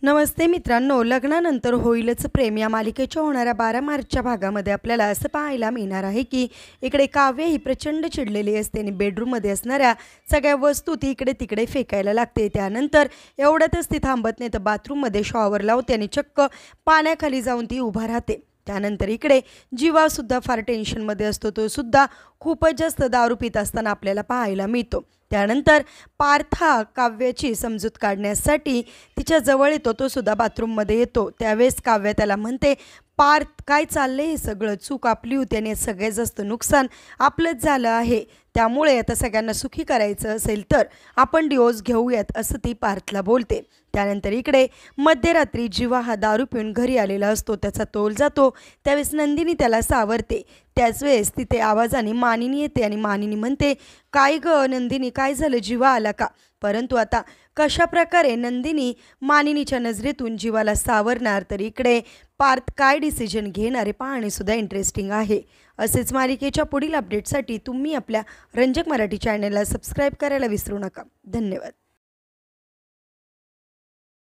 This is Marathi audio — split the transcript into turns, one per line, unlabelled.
नमस्ते मित्रांनो, लग्नानंतर होईलच प्रेम या मालिकेच्या होणाऱ्या 12 मार्चच्या भागामध्ये आपल्याला असं पाहायला मिळणार आहे की इकडे काव्य ही प्रचंड चिडलेली असते आणि बेडरूममध्ये असणाऱ्या सगळ्या वस्तू ती इकडे तिकडे फेकायला लागते। त्यानंतर एवढ्यातच ती थांबत नाही तर बाथरूममध्ये शॉवर लावते आणि चक्क पाण्याखाली जाऊन ती उभा राहते। त्यानंतर इकडे जीवासुद्धा फार टेन्शनमध्ये असतो, तो सुद्धा खूपच जास्त दारू पित असताना आपल्याला पाहायला मिळतो। त्यानंतर पार्था काव्याची समजूत काढण्यासाठी तिच्या जवळ येतो, तो सुद्धा बाथरूममध्ये येतो। त्यावेळेस काव्य त्याला म्हणते, पार्थ काय चाललंय हे सगळं, चूक आपली होती आणि सगळ्यात जास्त नुकसान आपलंच झालं आहे, त्यामुळे आता सगळ्यांना सुखी करायचं असेल तर आपण डिवोर्स घेऊयात असं ती पार्थला बोलते। त्यानंतर इकडे मध्यरात्री जीवा हा दारू पिऊन घरी आलेला असतो, त्याचा तोल जातो। त्यावेळेस नंदिनी त्याला सावरते। त्याच वेळेस तिथे आवाजाने मानिनी येते आणि मानिनी म्हणते, काय ग नंदिनी, काय झालं, जीवा आला का? परंतु आता कशा प्रकारे नंदिनी मानिनीच्या नजरेतून जीवाला सावरणार, तर इकडे पार्थ काय डिसिजन घेणार हे पाहणे सुद्धा इंटरेस्टिंग आहे। असेच मालिकेच्या पुढील अपडेटसाठी तुम्ही आपल्या रंजक मराठी चॅनलला सबस्क्राईब करायला विसरू नका। धन्यवाद।